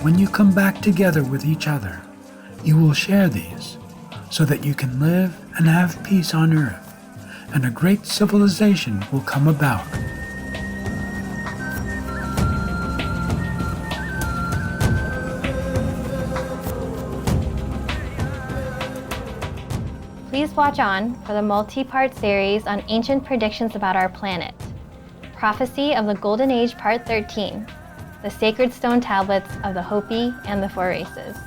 when you come back together with each other, you will share these, so that you can live and have peace on earth, and a great civilization will come about. Please watch on for the multi-part series on ancient predictions about our planet. Prophecy of the Golden Age Part 13, the sacred stone tablets of the Hopi and the Four Races.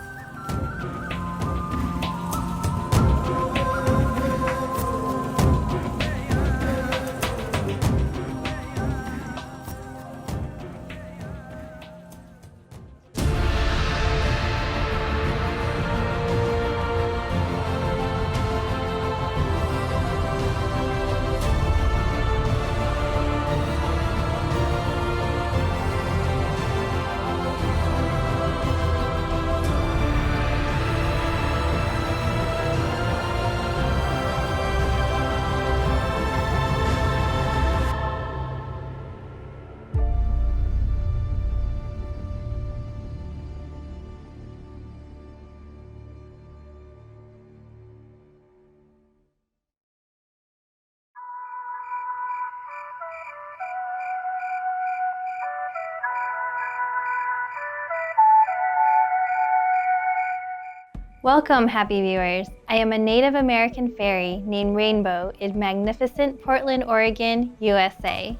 Welcome, happy viewers. I am a Native American fairy named Rainbow in magnificent Portland, Oregon, USA.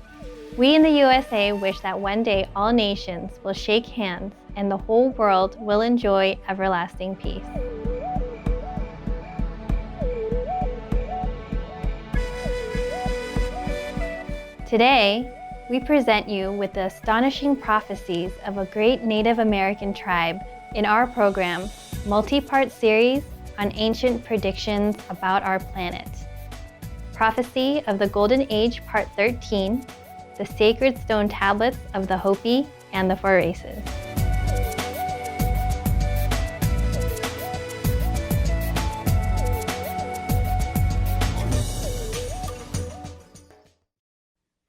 We in the USA wish that one day all nations will shake hands and the whole world will enjoy everlasting peace. Today, we present you with the astonishing prophecies of a great Native American tribe in our program, multi-part series on ancient predictions about our planet. Prophecy of the Golden Age Part 13, the sacred stone tablets of the Hopi and the Four Races.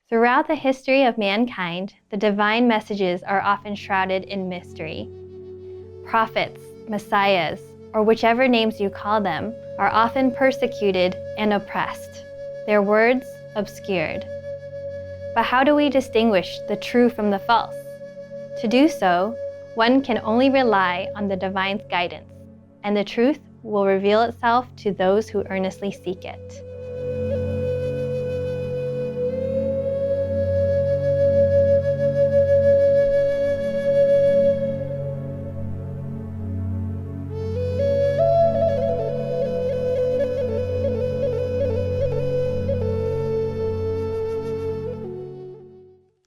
Throughout the history of mankind, the divine messages are often shrouded in mystery. Prophets, messiahs, or whichever names you call them, are often persecuted and oppressed, their words obscured. But how do we distinguish the true from the false? To do so, one can only rely on the divine's guidance, and the truth will reveal itself to those who earnestly seek it.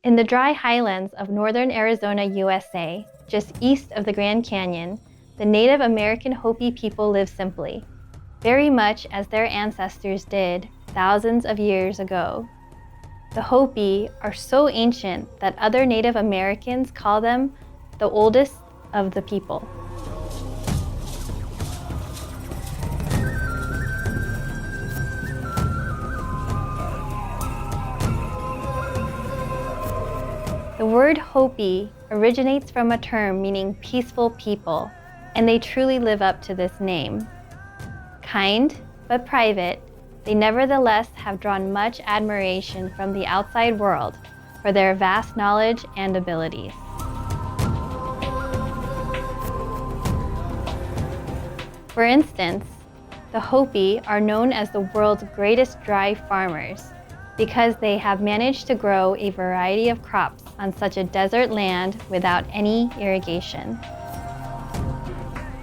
In the dry highlands of northern Arizona, USA, just east of the Grand Canyon, the Native American Hopi people live simply, very much as their ancestors did thousands of years ago. The Hopi are so ancient that other Native Americans call them the oldest of the people. The word Hopi originates from a term meaning peaceful people, and they truly live up to this name. Kind, but private, they nevertheless have drawn much admiration from the outside world for their vast knowledge and abilities. For instance, the Hopi are known as the world's greatest dry farmers, because they have managed to grow a variety of crops on such a desert land without any irrigation.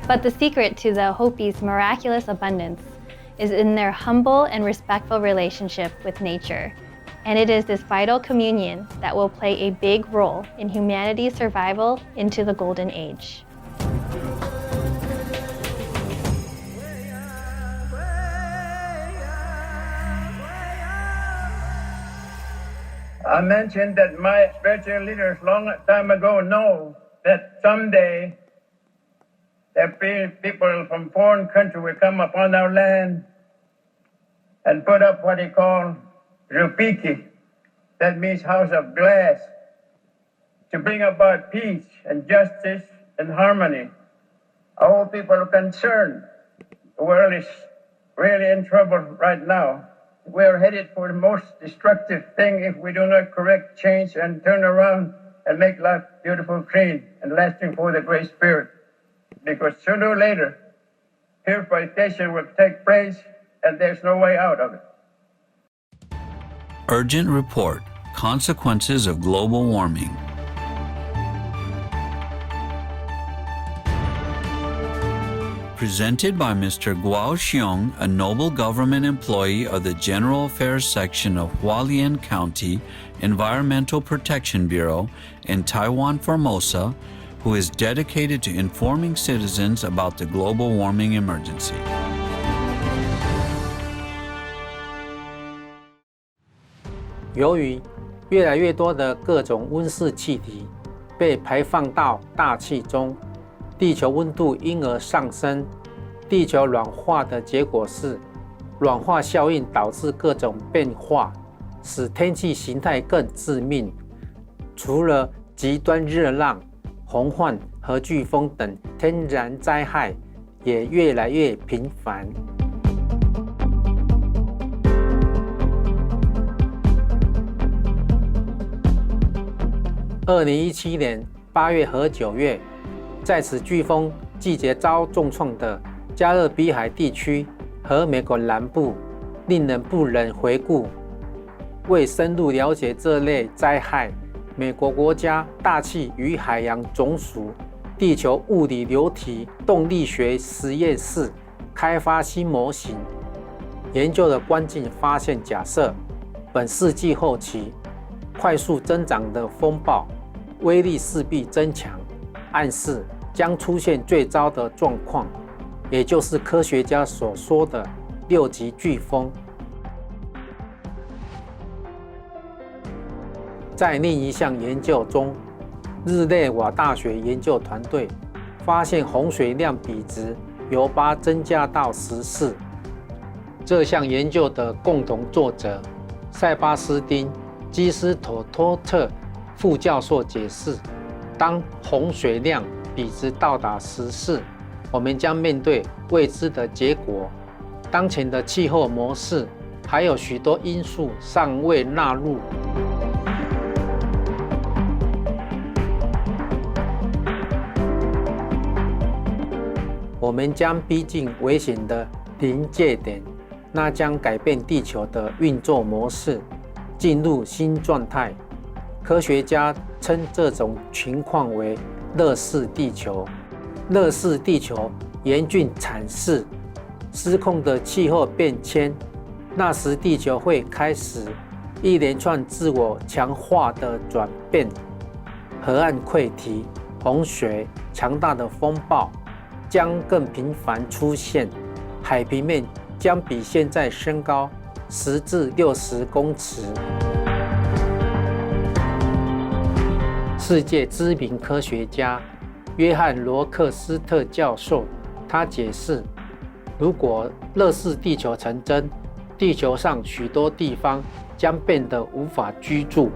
But the secret to the Hopi's miraculous abundance is in their humble and respectful relationship with nature, and it is this vital communion that will play a big role in humanity's survival into the Golden Age. I mentioned that my spiritual leaders long time ago know that someday people from foreign country will come upon our land and put up what they call rupiki. That means house of glass, to bring about peace and justice and harmony. All people are concerned. The world is really in trouble right now. We are headed for the most destructive thing if we do not correct, change, and turn around and make life beautiful, clean, and lasting for the Great Spirit. Because sooner or later, purification will take place, and there's no way out of it. Urgent Report: Consequences of Global Warming. Presented by Mr. Guo Xiong, a Noble Government employee of the General Affairs Section of Hualien County Environmental Protection Bureau in Taiwan, Formosa, who is dedicated to informing citizens about the global warming emergency. 由于越来越多的各种温室气体被排放到大气中，地球温度因而上升。地球暖化的结果是，暖化效应导致各种变化，使天气形态更致命。除了极端热浪、洪患和飓风等天然灾害也越来越频繁。2017年8月和9月，在此飓风季节遭重创的加勒比海地区和美国南部，令人不忍回顾。为深入了解这类灾害，美国国家大气与海洋总署地球物理流体动力学实验室开发新模型，研究的关键发现假设，本世纪后期快速增长的风暴威力势必增强，暗示将出现最糟的状况，也就是科学家所说的6级飓风。在另一项研究中，日内瓦大学研究团队发现洪水量比值由8增加到14。这项研究的共同作者塞巴斯丁·基斯托托特副教授解释，当洪水量比值到达14，我们将面对未知的结果。当前的气候模式还有许多因素尚未纳入。我们将逼近危险的临界点，那将改变地球的运作模式，进入新状态。科学家称这种情况为热式地球。热式地球严峻阐释失控的气候变迁，那时地球会开始一连串自我强化的转变，河岸溃堤、洪水、强大的风暴将更频繁出现，海平面将比现在升高10至60公尺。世界知名科学家约翰·罗克斯特教授，他解释，如果热式地球成真，地球上许多地方将变得无法居住。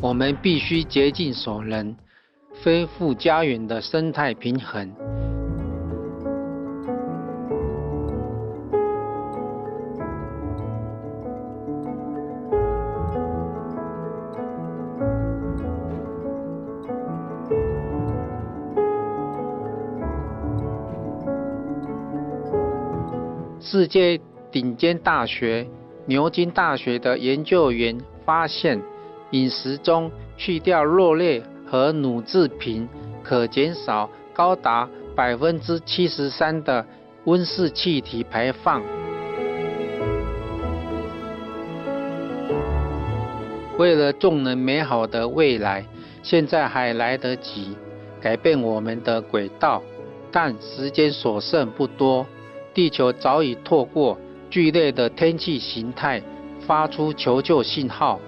我们必须竭尽所能，恢复家园的生态平衡。世界顶尖大学牛津大学的研究员发现，饮食中去掉肉类和乳制品可减少高达73%的温室气体排放。为了众人美好的未来，现在还来得及改变我们的轨道，但时间所剩不多。地球早已透过剧烈的天气形态发出求救信号。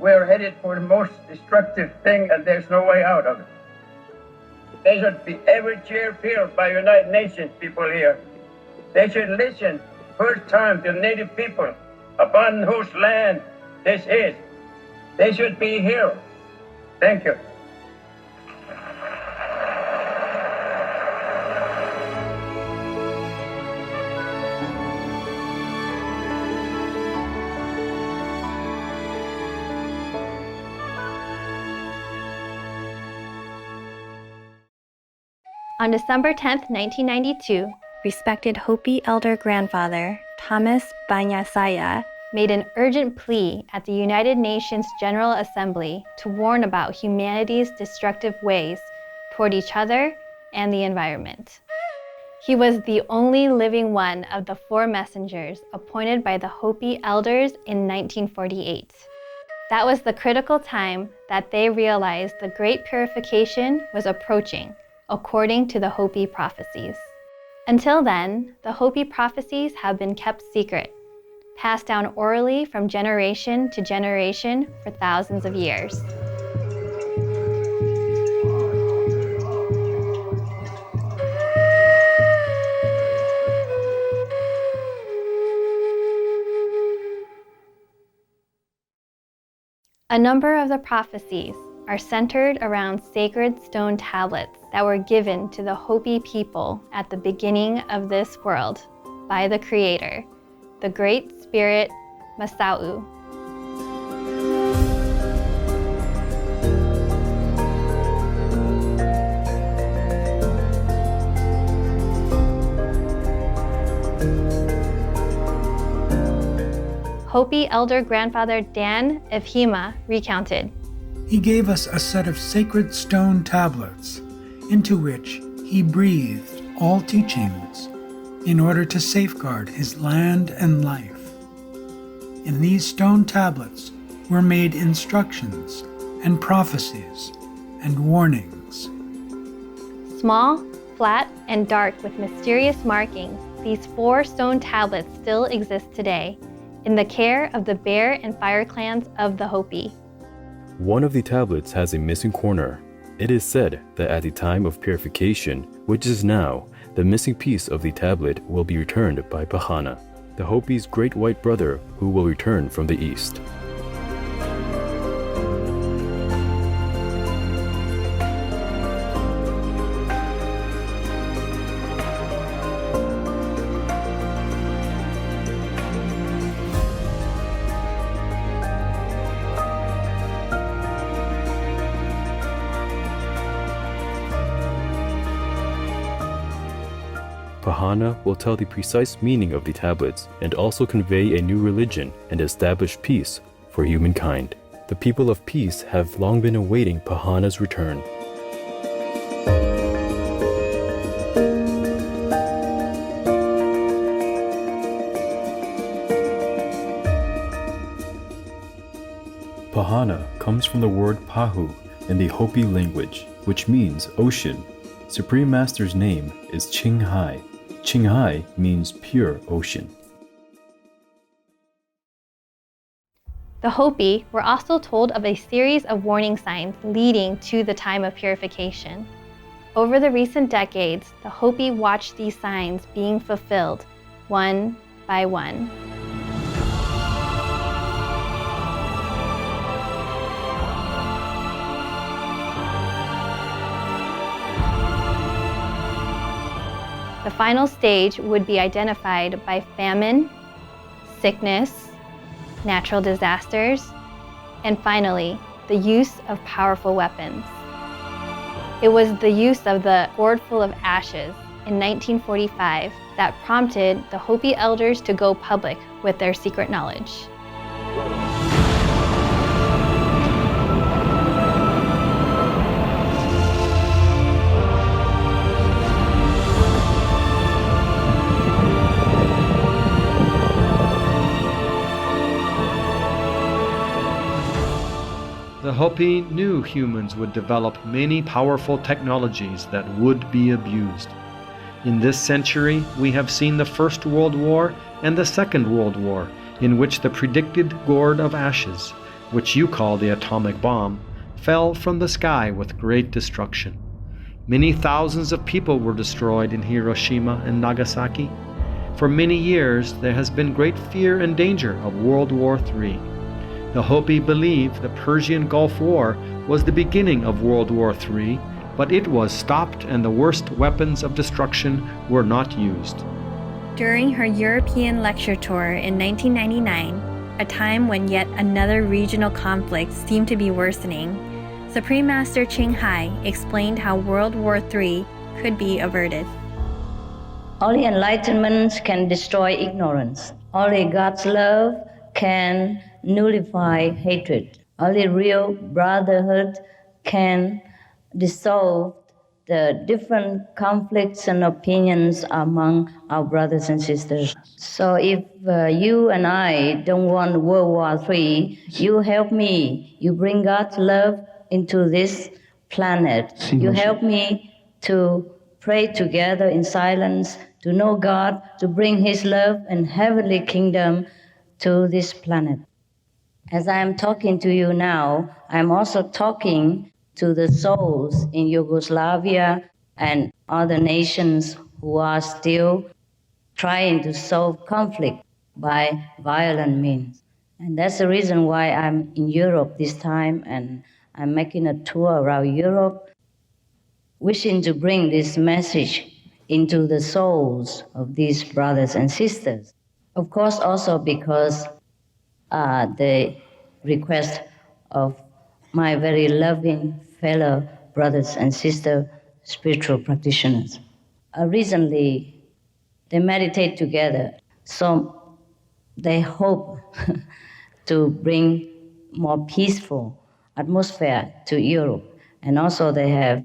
we're headed for the most destructive thing and there's no way out of it. They should be every chair filled by United Nations people here. They should listen first time to native people upon whose land this is. They should be here. Thank you. On December 10, 1992, respected Hopi elder grandfather Thomas Banyasaya made an urgent plea at the United Nations General Assembly to warn about humanity's destructive ways toward each other and the environment. He was the only living one of the 4 messengers appointed by the Hopi elders in 1948. That was the critical time that they realized the Great Purification was approaching, according to the Hopi prophecies. Until then, the Hopi prophecies have been kept secret, passed down orally from generation to generation for thousands of years. A number of the prophecies are centered around sacred stone tablets that were given to the Hopi people at the beginning of this world by the Creator, the Great Spirit Masau. Hopi elder grandfather Dan Efhima recounted. He gave us a set of sacred stone tablets into which he breathed all teachings in order to safeguard his land and life. In these stone tablets were made instructions and prophecies and warnings. Small, flat, and dark with mysterious markings, these 4 stone tablets still exist today in the care of the Bear and Fire clans of the Hopi. One of the tablets has a missing corner. It is said that at the time of purification, which is now, the missing piece of the tablet will be returned by Pahana, the Hopi's great white brother who will return from the east. Pahana will tell the precise meaning of the tablets and also convey a new religion and establish peace for humankind. The people of peace have long been awaiting Pahana's return. Pahana comes from the word Pahu in the Hopi language, which means ocean. Supreme Master's name is Qinghai. Qinghai means pure ocean. The Hopi were also told of a series of warning signs leading to the time of purification. Over the recent decades, the Hopi watched these signs being fulfilled, one by one. The final stage would be identified by famine, sickness, natural disasters, and finally, the use of powerful weapons. It was the use of the gourd full of ashes in 1945 that prompted the Hopi elders to go public with their secret knowledge. The Hopi knew humans would develop many powerful technologies that would be abused. In this century, we have seen the First World War and the Second World War, in which the predicted gourd of ashes which you call the atomic bomb, fell from the sky with great destruction. Many thousands of people were destroyed in Hiroshima and Nagasaki. For many years, there has been great fear and danger of World War III. The Hopi believe the Persian Gulf War was the beginning of World War III, but it was stopped and the worst weapons of destruction were not used. During her European lecture tour in 1999, a time when yet another regional conflict seemed to be worsening, Supreme Master Ching Hai explained how World War III could be averted. Only enlightenment can destroy ignorance. Only God's love can nullify hatred. Only real brotherhood can dissolve the different conflicts and opinions among our brothers and sisters. So if you and I don't want World War III, you help me. You bring God's love into this planet. You help me to pray together in silence, to know God, to bring His love and heavenly kingdom to this planet. As I am talking to you now, I'm also talking to the souls in Yugoslavia and other nations who are still trying to solve conflict by violent means. And that's the reason why I'm in Europe this time, and I'm making a tour around Europe, wishing to bring this message into the souls of these brothers and sisters. Of course, also because the request of my very loving fellow brothers and sisters, spiritual practitioners. Recently, they meditate together, so they hope to bring more peaceful atmosphere to Europe. And also they have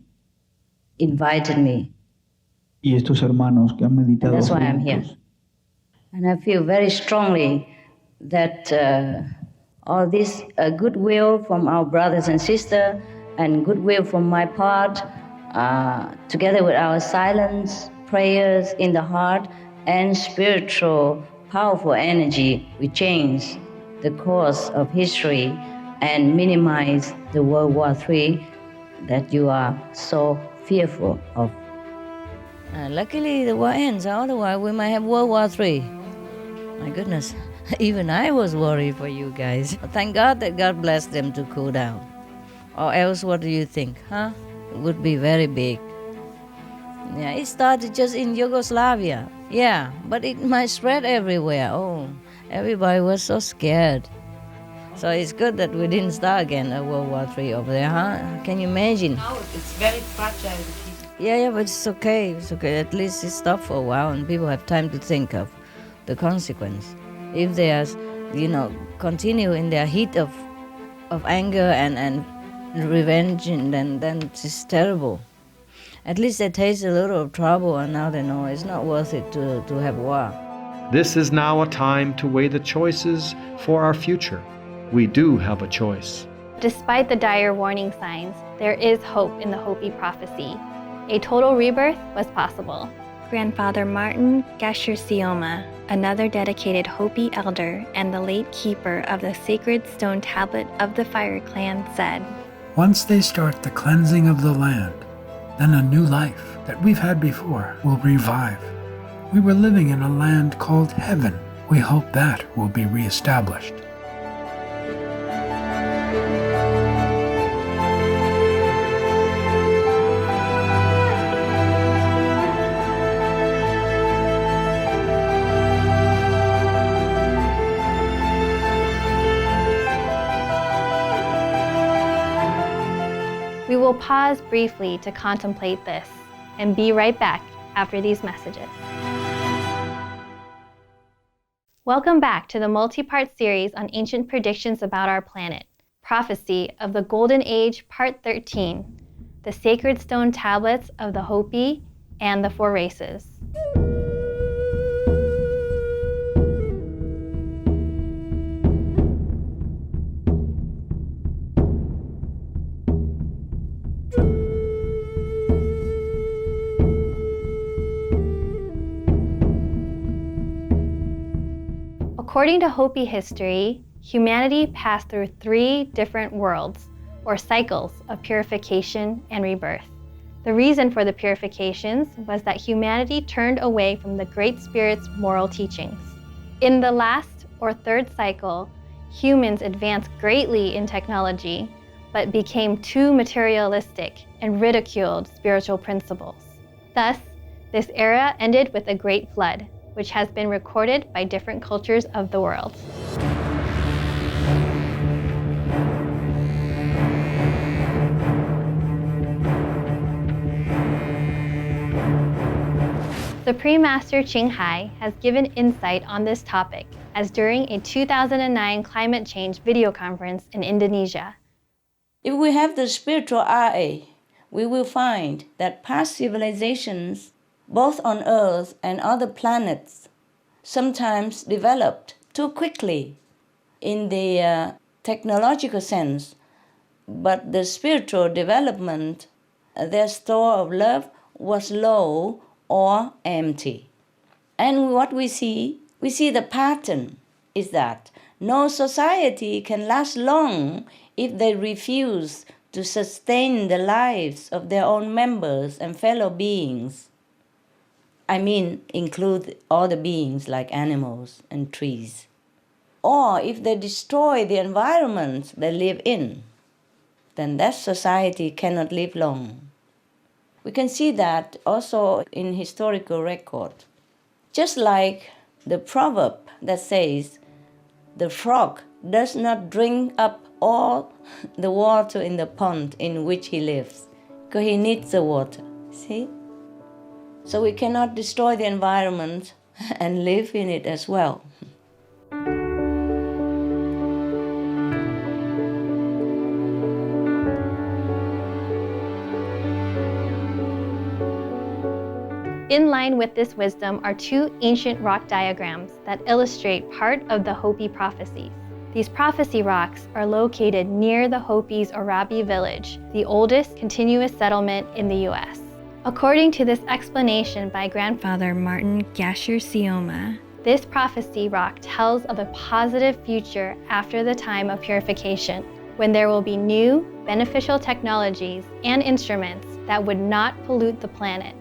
invited me. Y estos hermanos que han meditado That's why I'm here. juntos. And I feel very strongly that all this goodwill from our brothers and sisters and goodwill from my part, together with our silence, prayers in the heart, and spiritual, powerful energy, we change the course of history and minimize the World War III that you are so fearful of. Luckily, the war ends. Otherwise, we might have World War III. My goodness, even I was worried for you guys. Thank God that God blessed them to cool down. Or else, what do you think, huh? It would be very big. Yeah, it started just in Yugoslavia. Yeah, but it might spread everywhere. Oh, everybody was so scared. So it's good that we didn't start again a World War III over there, huh? Can you imagine? No, it's very fragile. Yeah, but it's okay. It's okay. At least it stopped for a while and people have time to think of the consequence. If they are, continue in their heat of anger and revenge, and then it's terrible. At least they taste a little of trouble and now they know it's not worth it to have war. This is now a time to weigh the choices for our future. We do have a choice. Despite the dire warning signs, there is hope in the Hopi prophecy. A total rebirth was possible. Grandfather Martin Gasher-Sioma, another dedicated Hopi elder and the late keeper of the sacred stone tablet of the Fire Clan, said, Once they start the cleansing of the land, then a new life that we've had before will revive. We were living in a land called heaven. We hope that will be reestablished. We will pause briefly to contemplate this and be right back after these messages. Welcome back to the multi-part series on ancient predictions about our planet, Prophecy of the Golden Age, Part 13, the Sacred Stone Tablets of the Hopi and the Four Races. According to Hopi history, humanity passed through 3 different worlds, or cycles, of purification and rebirth. The reason for the purifications was that humanity turned away from the Great Spirit's moral teachings. In the last, or 3rd cycle, humans advanced greatly in technology, but became too materialistic and ridiculed spiritual principles. Thus, this era ended with a great flood, which has been recorded by different cultures of the world. Supreme Master Ching Hai has given insight on this topic as during a 2009 climate change video conference in Indonesia. If we have the spiritual eye, we will find that past civilizations, both on Earth and other planets, sometimes developed too quickly in the technological sense, but the spiritual development, their store of love was low or empty. And what we see the pattern is that no society can last long if they refuse to sustain the lives of their own members and fellow beings. I mean, include all the beings like animals and trees. Or if they destroy the environment they live in, then that society cannot live long. We can see that also in historical record. Just like the proverb that says, the frog does not drink up all the water in the pond in which he lives, because he needs the water, see? So we cannot destroy the environment and live in it as well. In line with this wisdom are 2 ancient rock diagrams that illustrate part of the Hopi prophecies. These prophecy rocks are located near the Hopi's Orabi village, the oldest continuous settlement in the U.S. According to this explanation by grandfather Martin Gasher Sioma, this prophecy rock tells of a positive future after the time of purification, when there will be new, beneficial technologies and instruments that would not pollute the planet.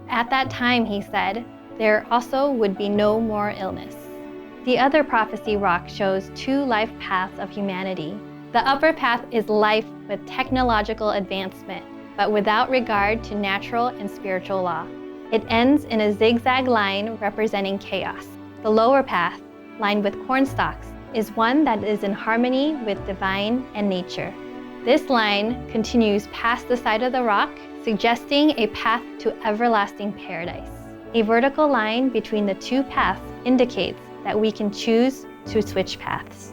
At that time, he said, there also would be no more illness. The other prophecy rock shows 2 life paths of humanity. The upper path is life with technological advancement, but without regard to natural and spiritual law. It ends in a zigzag line representing chaos. The lower path, lined with cornstalks, is one that is in harmony with divine and nature. This line continues past the side of the rock, suggesting a path to everlasting paradise. A vertical line between the 2 paths indicates that we can choose to switch paths.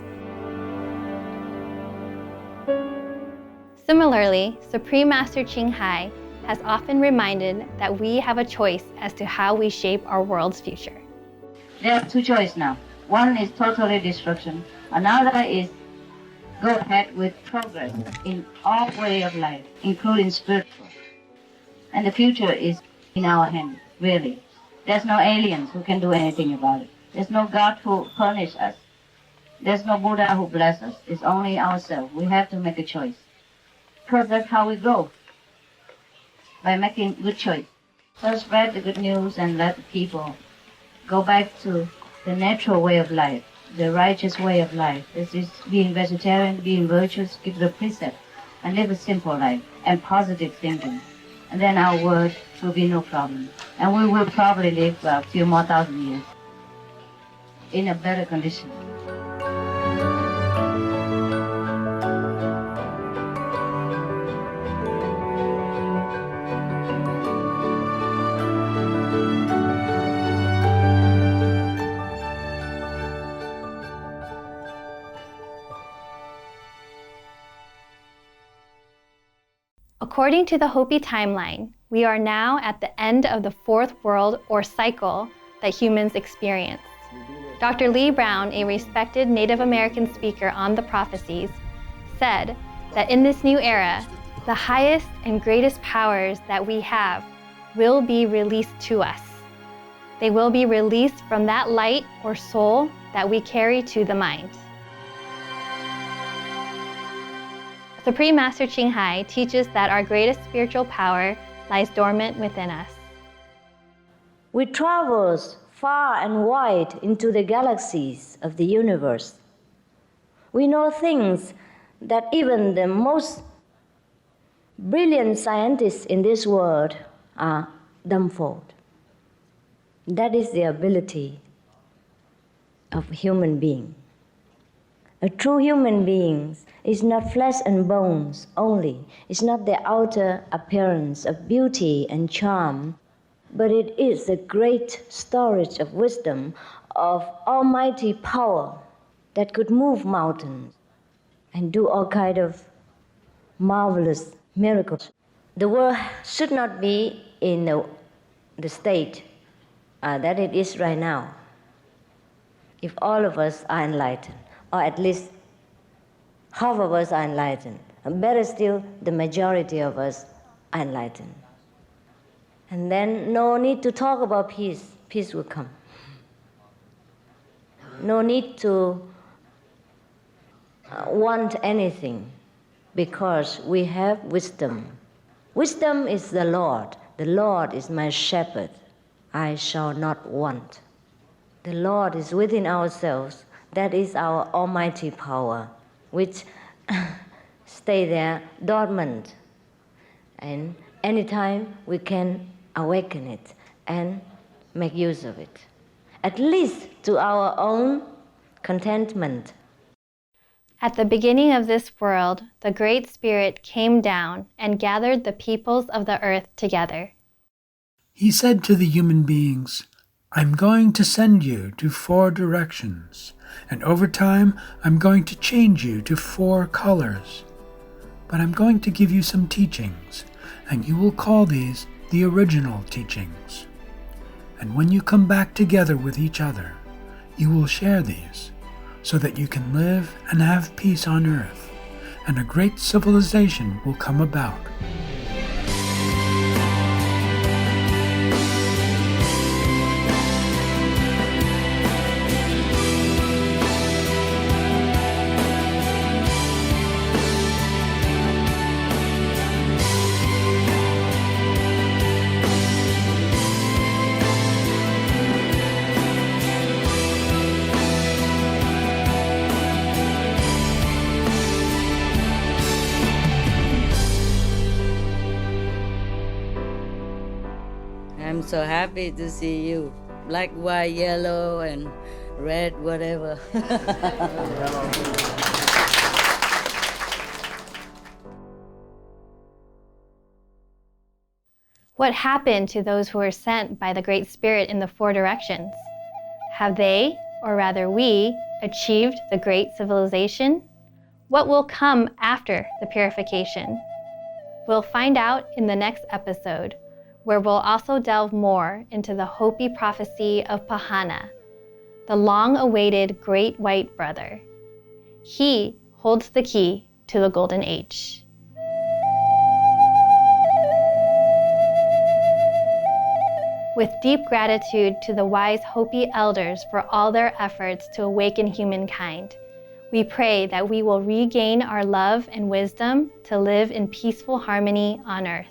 Similarly, Supreme Master Ching Hai has often reminded that we have a choice as to how we shape our world's future. There are 2 choices now. One is totally destruction. Another is go ahead with progress in all way of life, including spiritual. And the future is in our hands, really. There's no aliens who can do anything about it. There's no God who punishes us. There's no Buddha who blesses us. It's only ourselves. We have to make a choice. Because that's how we grow, by making good choice. So spread the good news and let the people go back to the natural way of life, the righteous way of life. This is being vegetarian, being virtuous, give the precept, and live a simple life and positive thinking. And then our world will be no problem. And we will probably live a few more thousand years in a better condition. According to the Hopi timeline, we are now at the end of the 4th world or cycle that humans experience. Dr. Lee Brown, a respected Native American speaker on the prophecies, said that in this new era, the highest and greatest powers that we have will be released to us. They will be released from that light or soul that we carry to the mind. Supreme Master Ching Hai teaches that our greatest spiritual power lies dormant within us. We travel far and wide into the galaxies of the universe. We know things that even the most brilliant scientists in this world are dumbfounded. That is the ability of a human being. A true human being is not flesh and bones only. It's not the outer appearance of beauty and charm, but it is the great storage of wisdom, of almighty power that could move mountains and do all kinds of marvelous miracles. The world should not be in the state that it is right now if all of us are enlightened, or at least half of us are enlightened. And better still, the majority of us are enlightened. And then no need to talk about peace. Peace will come. No need to want anything, because we have wisdom. Wisdom is the Lord. The Lord is my shepherd. I shall not want. The Lord is within ourselves. That is our almighty power, which stay there dormant. And anytime we can awaken it and make use of it, at least to our own contentment. At the beginning of this world, the Great Spirit came down and gathered the peoples of the earth together. He said to the human beings, I'm going to send you to 4 directions, and over time I'm going to change you to 4 colors. But I'm going to give you some teachings, and you will call these the original teachings. And when you come back together with each other, you will share these, so that you can live and have peace on earth, and a great civilization will come about. I'm so happy to see you. Black, white, yellow, and red, whatever. What happened to those who were sent by the Great Spirit in the 4 directions? Have they, or rather we, achieved the great civilization? What will come after the purification? We'll find out in the next episode, where we'll also delve more into the Hopi prophecy of Pahana, the long-awaited Great White Brother. He holds the key to the Golden Age. With deep gratitude to the wise Hopi elders for all their efforts to awaken humankind, we pray that we will regain our love and wisdom to live in peaceful harmony on earth.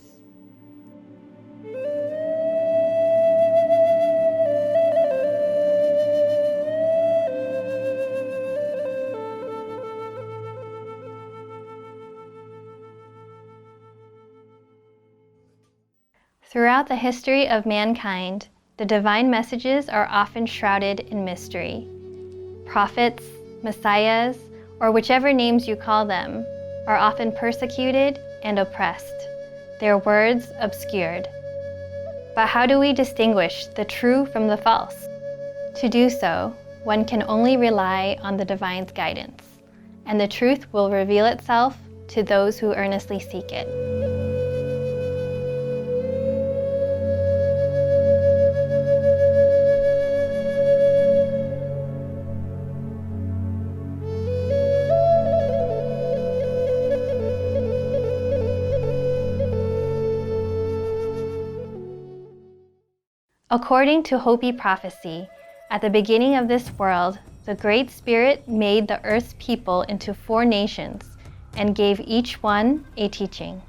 Throughout the history of mankind, the divine messages are often shrouded in mystery. Prophets, messiahs, or whichever names you call them, are often persecuted and oppressed, their words obscured. But how do we distinguish the true from the false? To do so, one can only rely on the divine's guidance, and the truth will reveal itself to those who earnestly seek it. According to Hopi prophecy, at the beginning of this world, the Great Spirit made the earth's people into 4 nations and gave each one a teaching.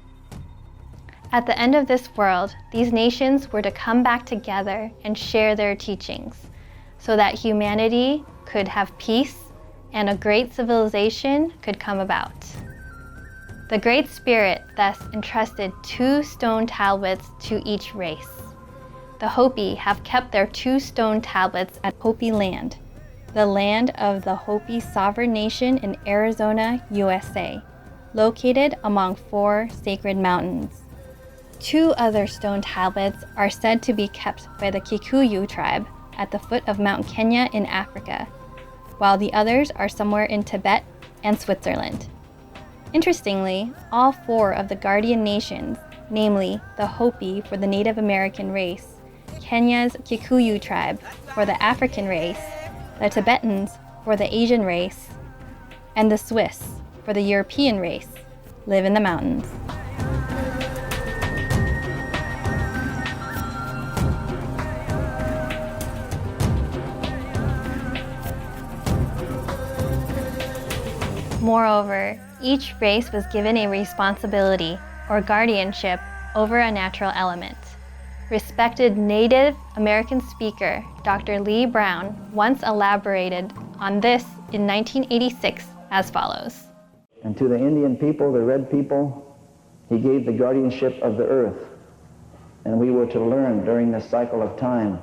At the end of this world, these nations were to come back together and share their teachings so that humanity could have peace and a great civilization could come about. The Great Spirit thus entrusted 2 stone tablets to each race. The Hopi have kept their 2 stone tablets at Hopi land, the land of the Hopi sovereign nation in Arizona, USA, located among 4 sacred mountains. 2 other stone tablets are said to be kept by the Kikuyu tribe at the foot of Mount Kenya in Africa, while the others are somewhere in Tibet and Switzerland. Interestingly, all 4 of the guardian nations, namely the Hopi for the Native American race, Kenya's Kikuyu tribe for the African race, the Tibetans for the Asian race, and the Swiss for the European race, live in the mountains. Moreover, each race was given a responsibility or guardianship over a natural element. Respected Native American speaker Dr. Lee Brown once elaborated on this in 1986 as follows. And to the Indian people, the red people, he gave the guardianship of the earth. And we were to learn during this cycle of time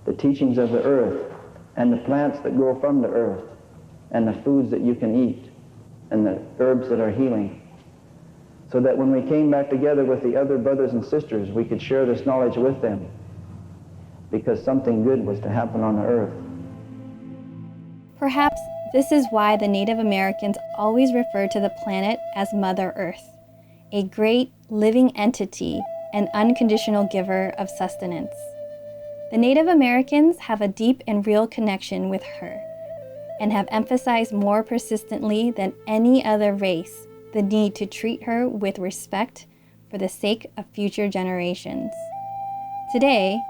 the teachings of the earth and the plants that grow from the earth and the foods that you can eat and the herbs that are healing, so that when we came back together with the other brothers and sisters, we could share this knowledge with them, because something good was to happen on the earth. Perhaps this is why the Native Americans always referred to the planet as Mother Earth, a great living entity and unconditional giver of sustenance. The Native Americans have a deep and real connection with her, and have emphasized more persistently than any other race the need to treat her with respect for the sake of future generations. Today,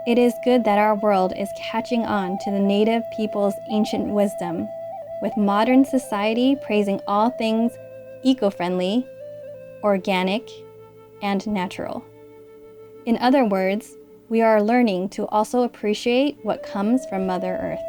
it is good that our world is catching on to the Native people's ancient wisdom, with modern society praising all things eco-friendly, organic, and natural. In other words, we are learning to also appreciate what comes from Mother Earth.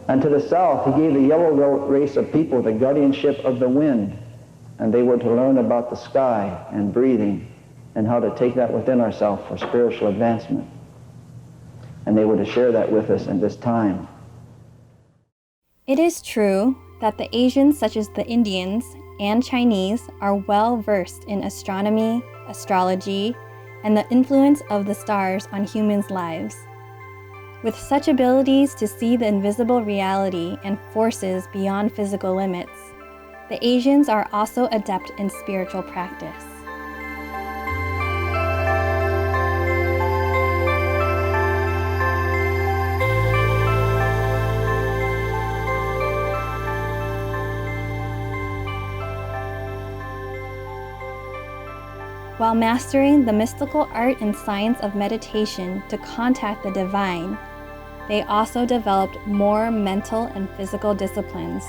And to the south, he gave the yellow race of people the guardianship of the wind, and they were to learn about the sky and breathing and how to take that within ourselves for spiritual advancement. And they were to share that with us in this time. It is true that the Asians, such as the Indians and Chinese, are well versed in astronomy, astrology, and the influence of the stars on humans' lives. With such abilities to see the invisible reality and forces beyond physical limits, the Asians are also adept in spiritual practice. While mastering the mystical art and science of meditation to contact the divine, they also developed more mental and physical disciplines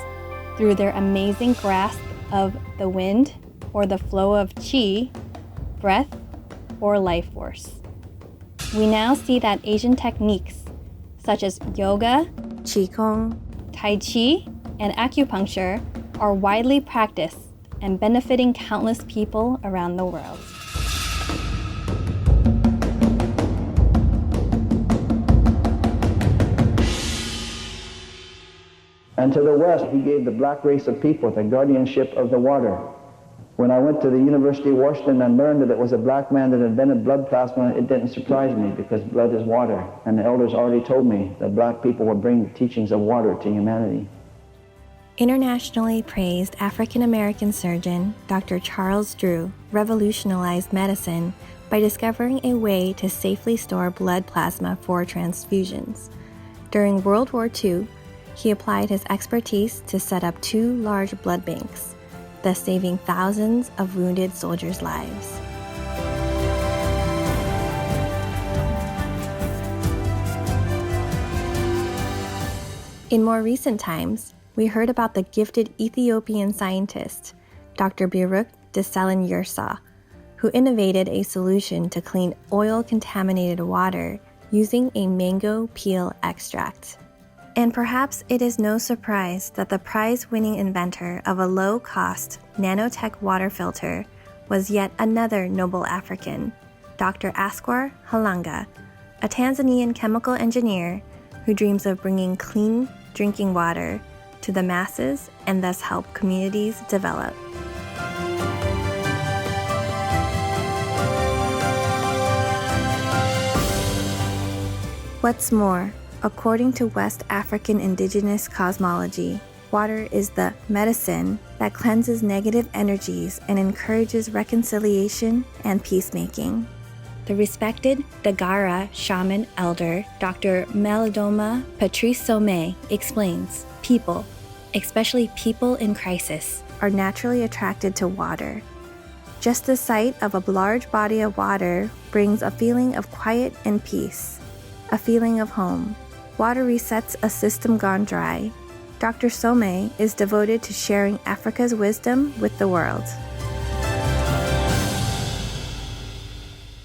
through their amazing grasp of the wind, or the flow of qi, breath, or life force. We now see that Asian techniques such as yoga, qigong, tai chi, and acupuncture are widely practiced and benefiting countless people around the world. And to the west, he gave the black race of people the guardianship of the water, When I went to the University of Washington and learned that it was a black man that invented blood plasma, it didn't surprise me because blood is water. And the elders already told me that black people would bring the teachings of water to humanity. Internationally praised African American surgeon Dr. Charles Drew revolutionized medicine by discovering a way to safely store blood plasma for transfusions. During World War II, he applied his expertise to set up 2 large blood banks, thus saving thousands of wounded soldiers' lives. In more recent times, we heard about the gifted Ethiopian scientist, Dr. Biruk Desalegn Yersa, who innovated a solution to clean oil-contaminated water using a mango peel extract. And perhaps it is no surprise that the prize-winning inventor of a low-cost nanotech water filter was yet another noble African, Dr. Asquar Halanga, a Tanzanian chemical engineer who dreams of bringing clean drinking water to the masses and thus help communities develop. What's more, according to West African indigenous cosmology, water is the medicine that cleanses negative energies and encourages reconciliation and peacemaking. The respected Dagara shaman elder Dr. Melodoma Patrice Sommet explains, people, especially people in crisis, are naturally attracted to water. Just the sight of a large body of water brings a feeling of quiet and peace, a feeling of home. Water resets a system gone dry. Dr. Sommet is devoted to sharing Africa's wisdom with the world.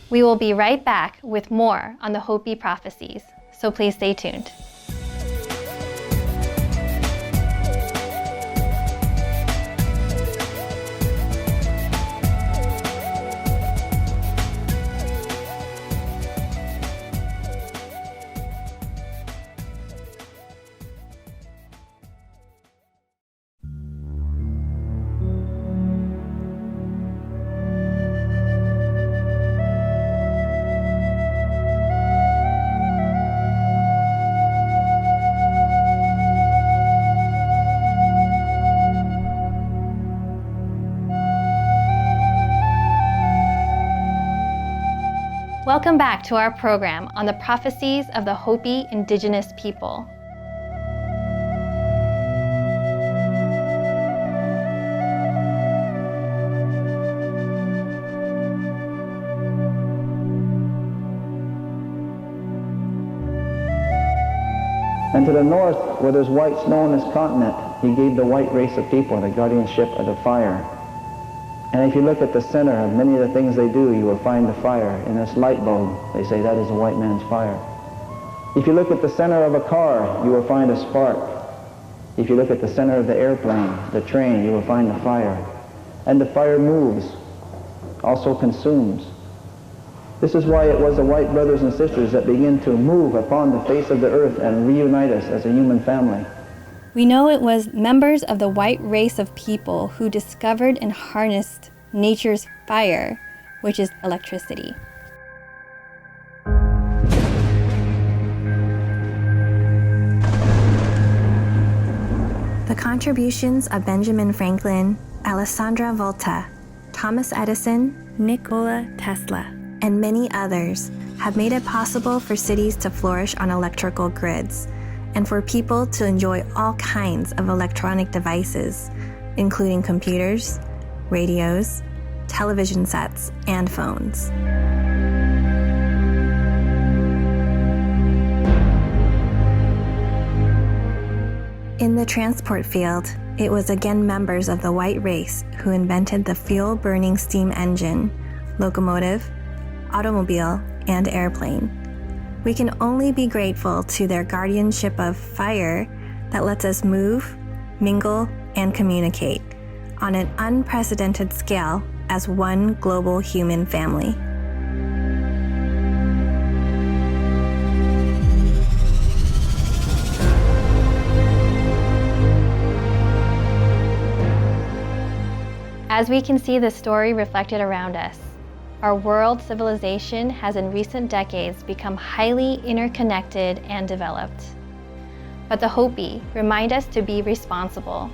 We will be right back with more on the Hopi prophecies, so please stay tuned. Welcome back to our program on the prophecies of the Hopi indigenous people. And to the north, where there's white snow on this continent, he gave the white race of people the guardianship of the fire. And if you look at the center of many of the things they do, you will find the fire. In this light bulb, they say that is a white man's fire. If you look at the center of a car, you will find a spark. If you look at the center of the airplane, the train, you will find the fire. And the fire moves, also consumes. This is why it was the white brothers and sisters that begin to move upon the face of the earth and reunite us as a human family. We know it was members of the white race of people who discovered and harnessed nature's fire, which is electricity. The contributions of Benjamin Franklin, Alessandro Volta, Thomas Edison, Nikola Tesla, and many others have made it possible for cities to flourish on electrical grids, and for people to enjoy all kinds of electronic devices, including computers, radios, television sets, and phones. In the transport field, it was again members of the white race who invented the fuel-burning steam engine, locomotive, automobile, and airplane. We can only be grateful to their guardianship of fire that lets us move, mingle, and communicate on an unprecedented scale as one global human family. As we can see the story reflected around us, our world civilization has in recent decades become highly interconnected and developed. But the Hopi remind us to be responsible.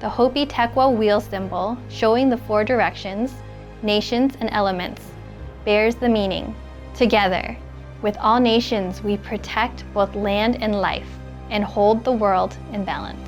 The Hopi Tekwa wheel symbol, showing the 4 directions, nations, and elements, bears the meaning, together, with all nations we protect both land and life, and hold the world in balance.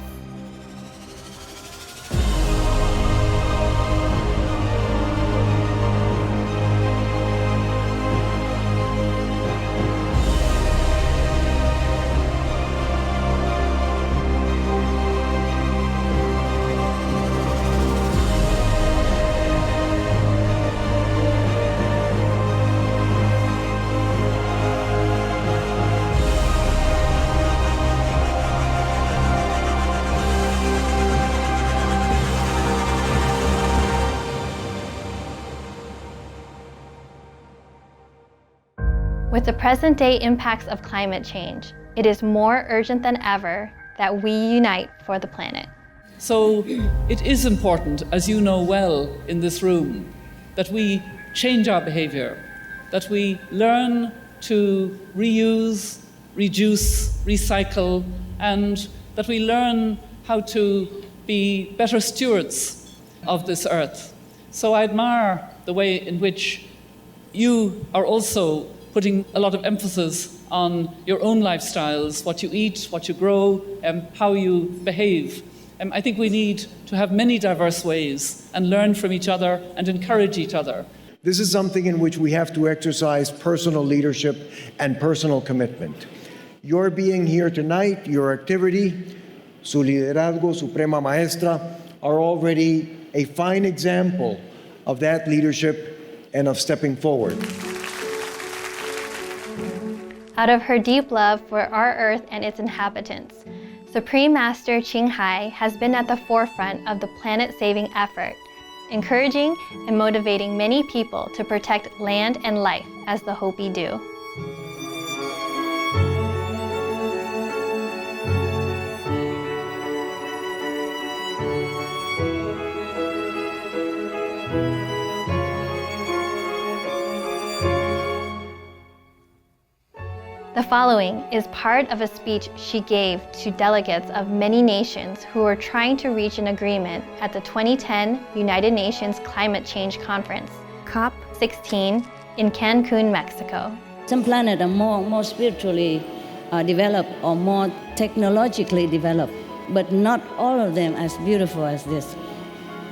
With the present-day impacts of climate change, it is more urgent than ever that we unite for the planet. So it is important, as you know well in this room, that we change our behavior, that we learn to reuse, reduce, recycle, and that we learn how to be better stewards of this earth. So I admire the way in which you are also putting a lot of emphasis on your own lifestyles, what you eat, what you grow, how you behave. I think we need to have many diverse ways and learn from each other and encourage each other. This is something in which we have to exercise personal leadership and personal commitment. Your being here tonight, your activity, su liderazgo, Suprema Maestra, are already a fine example of that leadership and of stepping forward. Out of her deep love for our earth and its inhabitants, Supreme Master Ching Hai has been at the forefront of the planet-saving effort, encouraging and motivating many people to protect land and life as the Hopi do. The following is part of a speech she gave to delegates of many nations who were trying to reach an agreement at the 2010 United Nations Climate Change Conference, COP16, in Cancun, Mexico. Some planets are more spiritually developed or more technologically developed, but not all of them as beautiful as this.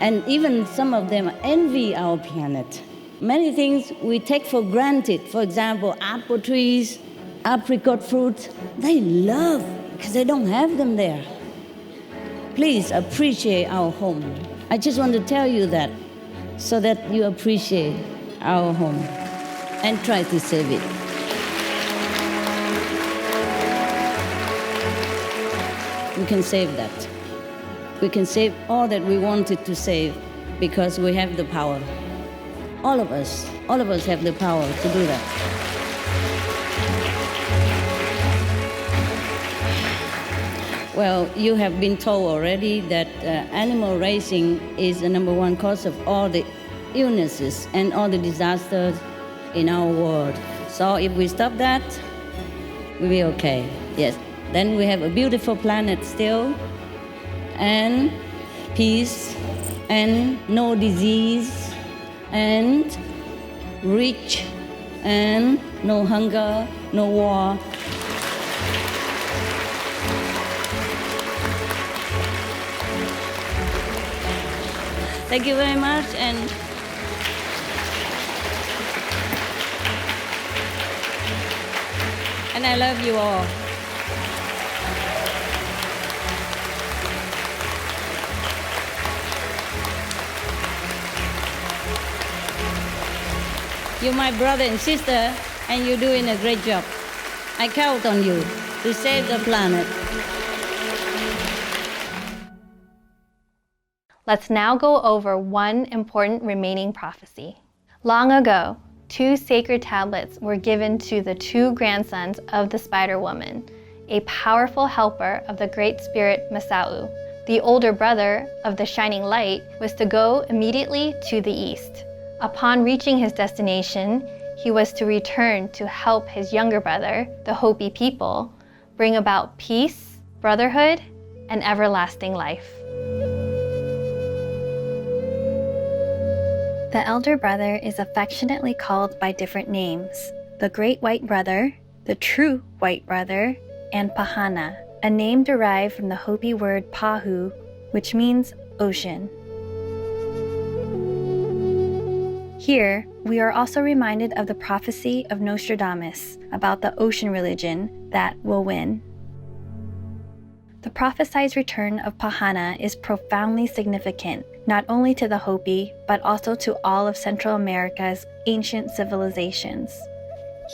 And even some of them envy our planet. Many things we take for granted, for example, apple trees, apricot fruits, they love because they don't have them there. Please appreciate our home. I just want to tell you that so that you appreciate our home and try to save it. We can save that. We can save all that we wanted to save because we have the power. All of us have the power to do that. Well, you have been told already that animal raising is the #1 cause of all the illnesses and all the disasters in our world. So if we stop that, we'll be okay. Yes. Then we have a beautiful planet still, and peace, and no disease, and rich, and no hunger, no war. Thank you very much, and I love you all. You're my brother and sister, and you're doing a great job. I count on you to save the planet. Let's now go over one important remaining prophecy. Long ago, 2 sacred tablets were given to the 2 grandsons of the Spider Woman, a powerful helper of the Great Spirit Masao, The older brother of the shining light was to go immediately to the east. Upon reaching his destination, he was to return to help his younger brother, the Hopi people, bring about peace, brotherhood, and everlasting life. The elder brother is affectionately called by different names: the Great White Brother, the True White Brother, and Pahana, a name derived from the Hopi word pahu, which means ocean. Here, we are also reminded of the prophecy of Nostradamus about the ocean religion that will win. The prophesied return of Pahana is profoundly significant, not only to the Hopi, but also to all of Central America's ancient civilizations.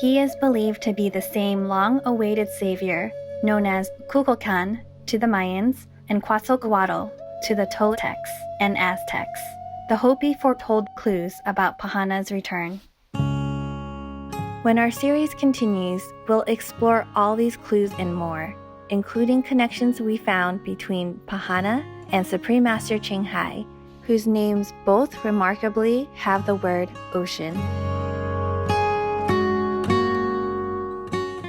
He is believed to be the same long-awaited savior, known as Kukulkan to the Mayans and Quetzalcoatl to the Toltecs and Aztecs. The Hopi foretold clues about Pahana's return. When our series continues, we'll explore all these clues and more, including connections we found between Pahana and Supreme Master Ching Hai, whose names both remarkably have the word ocean.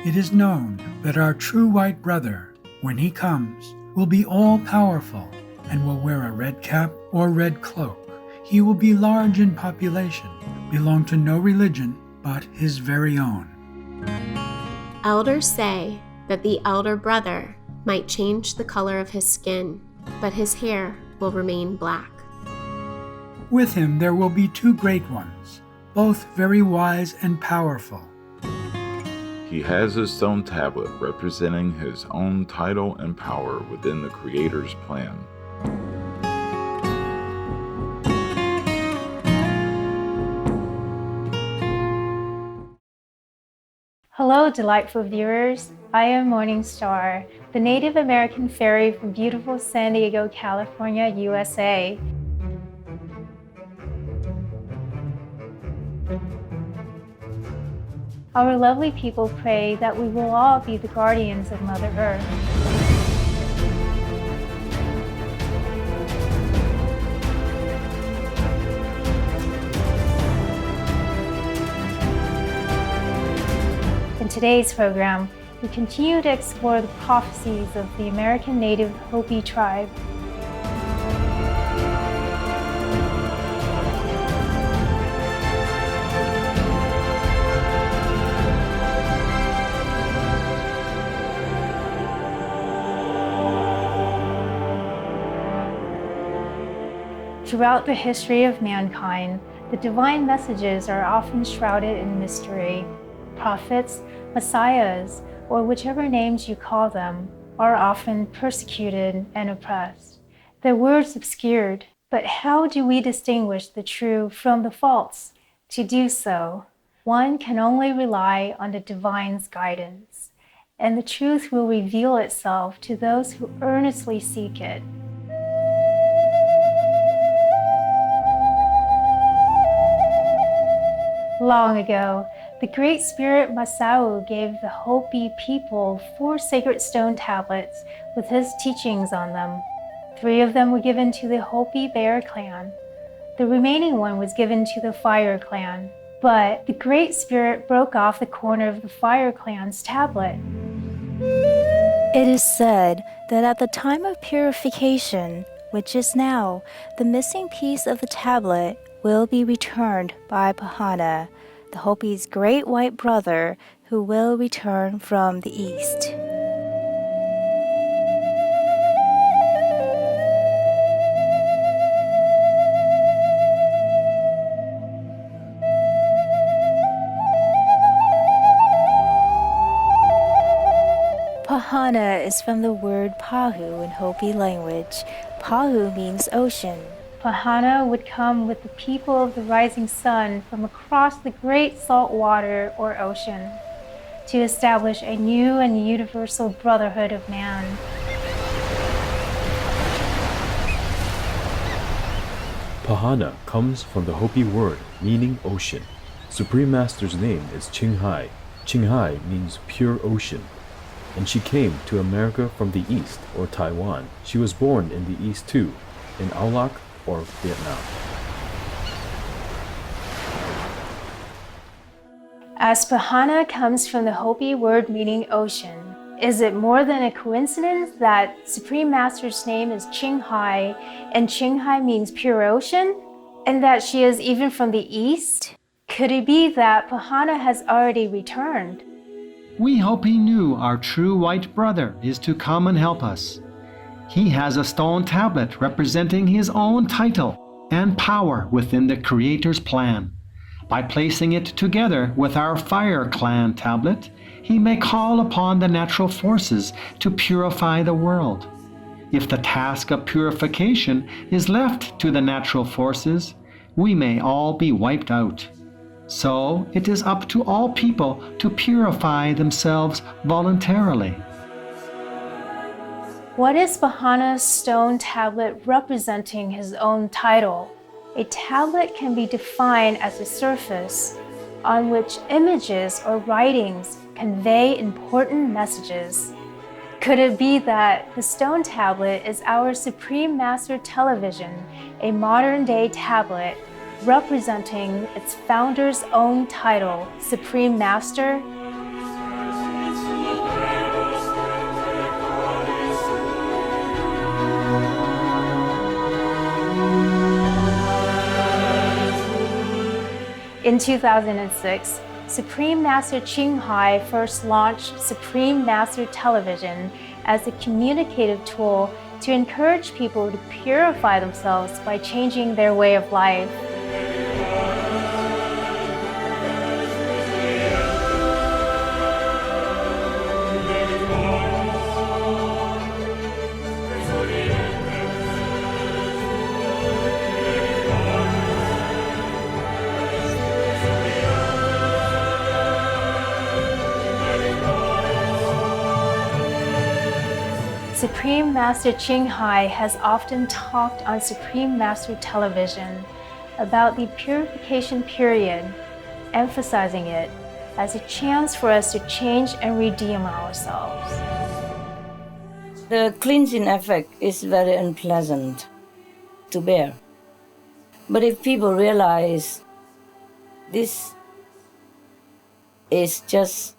It is known that our true white brother, when he comes, will be all-powerful and will wear a red cap or red cloak. He will be large in population, belong to no religion but his very own. Elders say that the elder brother might change the color of his skin, but his hair will remain black. With him there will be two great ones, both very wise and powerful. He has a stone tablet representing his own title and power within the Creator's plan. Hello, delightful viewers. I am Morning Star, the Native American fairy from beautiful San Diego, California, USA. Our lovely people pray that we will all be the guardians of Mother Earth. In today's program, we continue to explore the prophecies of the American Native Hopi tribe. Throughout the history of mankind, the divine messages are often shrouded in mystery. Prophets, messiahs, or whichever names you call them, are often persecuted and oppressed, their words obscured. But how do we distinguish the true from the false? To do so, one can only rely on the divine's guidance, and the truth will reveal itself to those who earnestly seek it. Long ago, the Great Spirit Masao gave the Hopi people 4 sacred stone tablets with his teachings on them. 3 of them were given to the Hopi Bear clan. The remaining one was given to the Fire clan. But the Great Spirit broke off the corner of the Fire clan's tablet. It is said that at the time of purification, which is now, the missing piece of the tablet will be returned by Pahana, the Hopi's great white brother who will return from the east. Pahana is from the word Pahu in Hopi language. Pahu means ocean. Pahana would come with the people of the rising sun from across the great salt water or ocean to establish a new and universal brotherhood of man. Pahana comes from the Hopi word meaning ocean. Supreme Master's name is Ching Hai. Ching Hai means pure ocean. and she came to America from the East, or Taiwan. She was born in the East too, in Aulak, or Vietnam. As Pahana comes from the Hopi word meaning ocean, is it more than a coincidence that Supreme Master's name is Qinghai, and Qinghai means pure ocean, and that she is even from the East? Could it be that Pahana has already returned? We hope he knew our true white brother is to come and help us. He has a stone tablet representing his own title and power within the Creator's plan. By placing it together with our Fire Clan tablet, he may call upon the natural forces to purify the world. If the task of purification is left to the natural forces, we may all be wiped out. So it is up to all people to purify themselves voluntarily. What is Pahana's stone tablet representing his own title? A tablet can be defined as a surface on which images or writings convey important messages. Could it be that the stone tablet is our Supreme Master Television, a modern-day tablet representing its founder's own title, Supreme Master? In 2006, Supreme Master Qinghai first launched Supreme Master Television as a communicative tool to encourage people to purify themselves by changing their way of life. Supreme Master Qinghai has often talked on Supreme Master Television about the purification period, emphasizing it as a chance for us to change and redeem ourselves. The cleansing effect is very unpleasant to bear. But if people realize this is just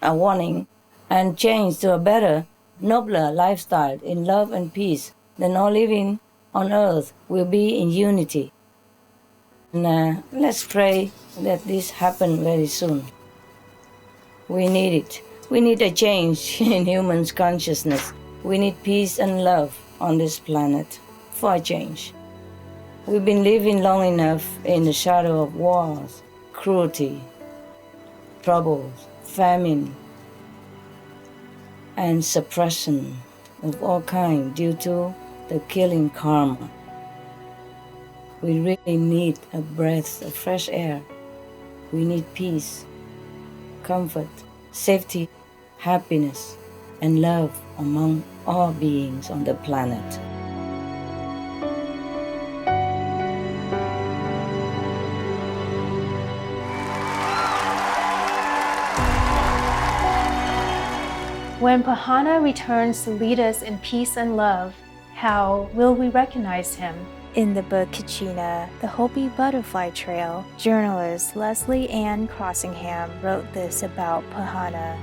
a warning and change to a better, nobler lifestyle in love and peace, then all living on earth will be in unity. And let's pray that this happen very soon. We need it. We need a change in humans' consciousness. We need peace and love on this planet for a change. We've been living long enough in the shadow of wars, cruelty, troubles, famine, and suppression of all kinds due to the killing karma. We really need a breath of fresh air. We need peace, comfort, safety, happiness, and love among all beings on the planet. When Pahana returns to lead us in peace and love, how will we recognize him? In the book Kachina, The Hopi Butterfly Trail, journalist Leslie Ann Crossingham wrote this about Pahana.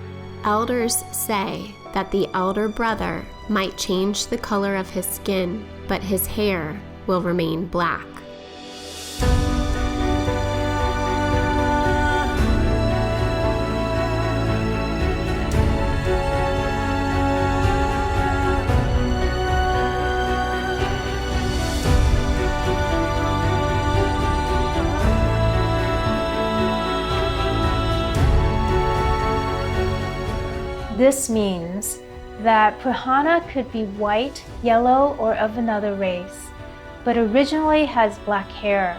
Elders say that the elder brother might change the color of his skin, but his hair will remain black. This means that Pahana could be white, yellow, or of another race, but originally has black hair.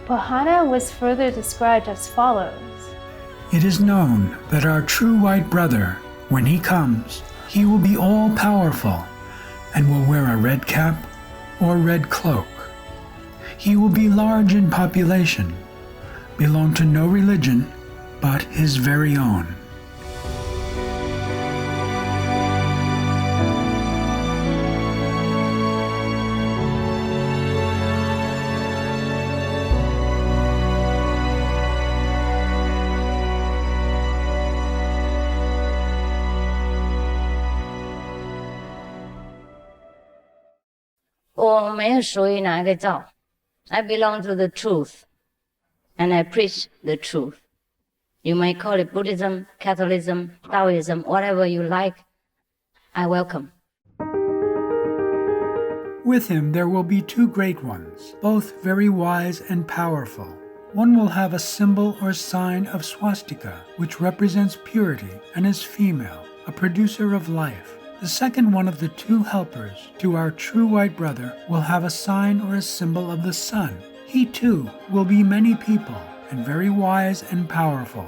Pahana was further described as follows. It is known that our true white brother, when he comes, he will be all-powerful and will wear a red cap or red cloak. He will be large in population, belong to no religion but his very own. 我没有属于哪个教 I belong to the truth, and I preach the truth. You may call it Buddhism, Catholicism, Taoism, whatever you like. I welcome. With him there will be two great ones, both very wise and powerful. One will have a symbol or sign of swastika, which represents purity and is female, a producer of life. The second one of the two helpers to our true white brother will have a sign or a symbol of the sun. He too will be many people and very wise and powerful.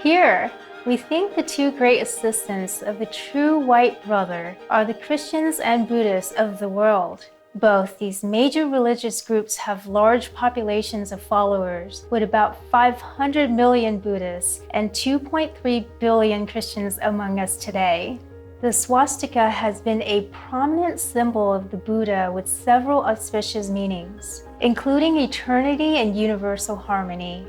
Here, we think the two great assistants of the true white brother are the Christians and Buddhists of the world. Both these major religious groups have large populations of followers, with about 500 million Buddhists and 2.3 billion Christians among us today. The swastika has been a prominent symbol of the Buddha with several auspicious meanings, including eternity and universal harmony.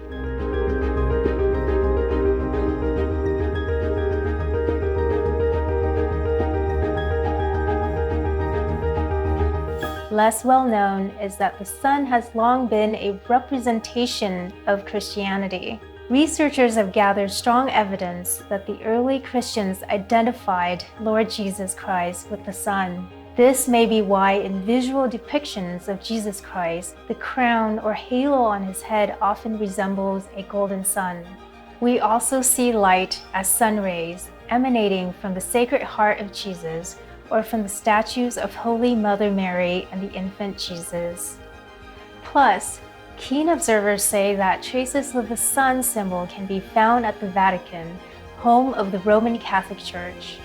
Less well known is that the sun has long been a representation of Christianity. Researchers have gathered strong evidence that the early Christians identified Lord Jesus Christ with the sun. This may be why in visual depictions of Jesus Christ, the crown or halo on his head often resembles a golden sun. We also see light as sun rays emanating from the Sacred Heart of Jesus, or from the statues of Holy Mother Mary and the infant Jesus. Plus, keen observers say that traces of the sun symbol can be found at the Vatican, home of the Roman Catholic Church.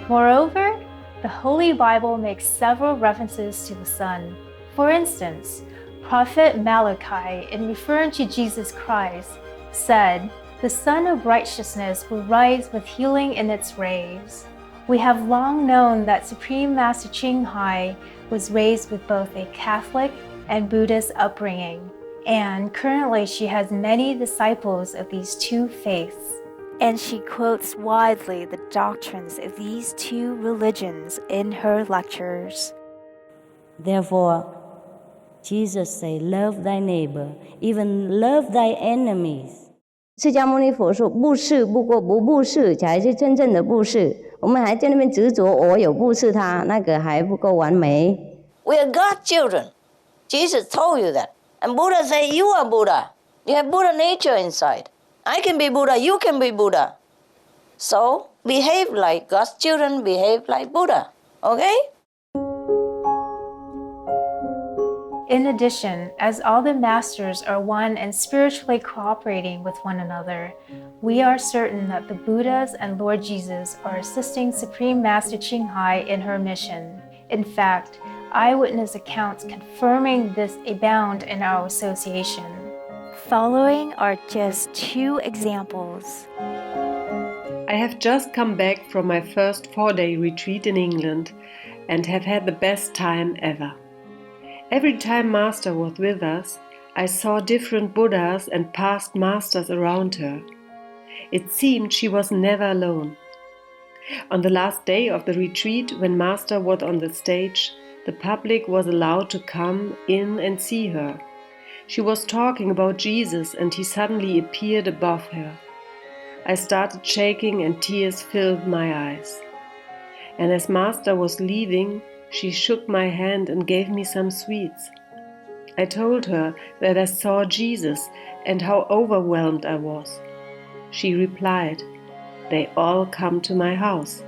Moreover, the Holy Bible makes several references to the sun. For instance, Prophet Malachi, in referring to Jesus Christ, said, "The Sun of Righteousness will rise with healing in its rays." We have long known that Supreme Master Ching Hai was raised with both a Catholic and Buddhist upbringing, and currently she has many disciples of these two faiths. And she quotes widely the doctrines of these two religions in her lectures. Therefore, Jesus said, love thy neighbor, even love thy enemies. 释迦牟尼佛说，布施不过不布施才是真正的布施。我们还在那边执着，我有布施他，那个还不够完美。We are God's children. Jesus told you that. And Buddha said, you are Buddha. You have Buddha nature inside. I can be Buddha, you can be Buddha. So, behave like God's children, behave like Buddha. Okay? In addition, as all the masters are one and spiritually cooperating with one another, we are certain that the Buddhas and Lord Jesus are assisting Supreme Master Ching Hai in her mission. In fact, eyewitness accounts confirming this abound in our association. Following are just two examples. I have just come back from my first 4-day retreat in England and have had the best time ever. Every time Master was with us, I saw different Buddhas and past masters around her. It seemed she was never alone. On the last day of the retreat, when Master was on the stage, the public was allowed to come in and see her. She was talking about Jesus and he suddenly appeared above her. I started shaking and tears filled my eyes. And as Master was leaving, she shook my hand and gave me some sweets. I told her that I saw Jesus and how overwhelmed I was. She replied, "They all come to my house."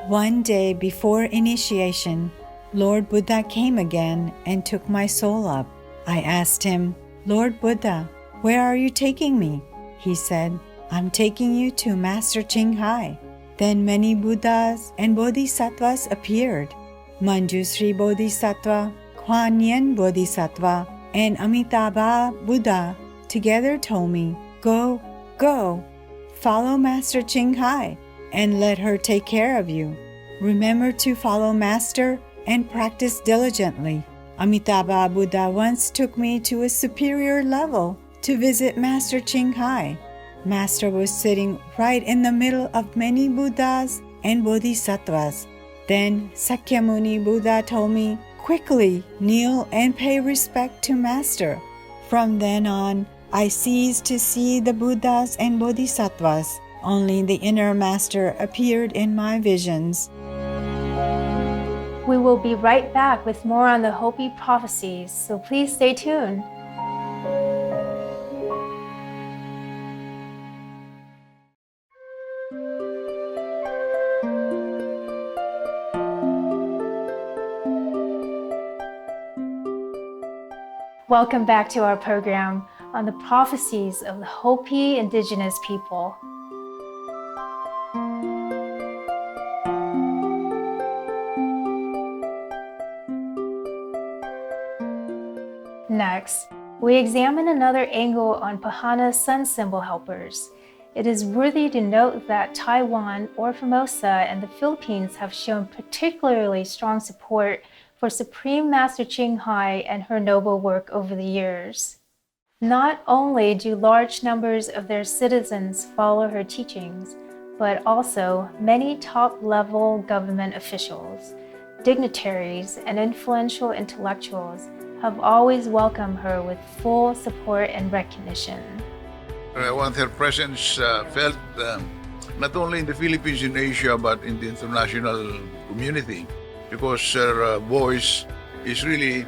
One day before initiation, Lord Buddha came again and took my soul up. I asked him, "Lord Buddha, where are you taking me?" He said, "I'm taking you to Master Ching Hai." Then many Buddhas and Bodhisattvas appeared. Manjusri Bodhisattva, Kuan Yin Bodhisattva, and Amitabha Buddha together told me, "Go, go, follow Master Ching Hai, and let her take care of you. Remember to follow Master and practice diligently." Amitabha Buddha once took me to a superior level to visit Master Ching Hai. Master was sitting right in the middle of many Buddhas and Bodhisattvas. Then Sakyamuni Buddha told me, "Quickly kneel and pay respect to Master." From then on, I ceased to see the Buddhas and Bodhisattvas. Only the inner Master appeared in my visions. We will be right back with more on the Hopi prophecies, so please stay tuned. Welcome back to our program on the prophecies of the Hopi indigenous people. Next, we examine another angle on Pahana's sun symbol helpers. It is worthy to note that Taiwan or Formosa and the Philippines have shown particularly strong support for Supreme Master Ching Hai and her noble work over the years. Not only do large numbers of their citizens follow her teachings, but also many top-level government officials, dignitaries, and influential intellectuals have always welcomed her with full support and recognition. I want her presence felt not only in the Philippines, in Asia, but in the international community, because her voice is really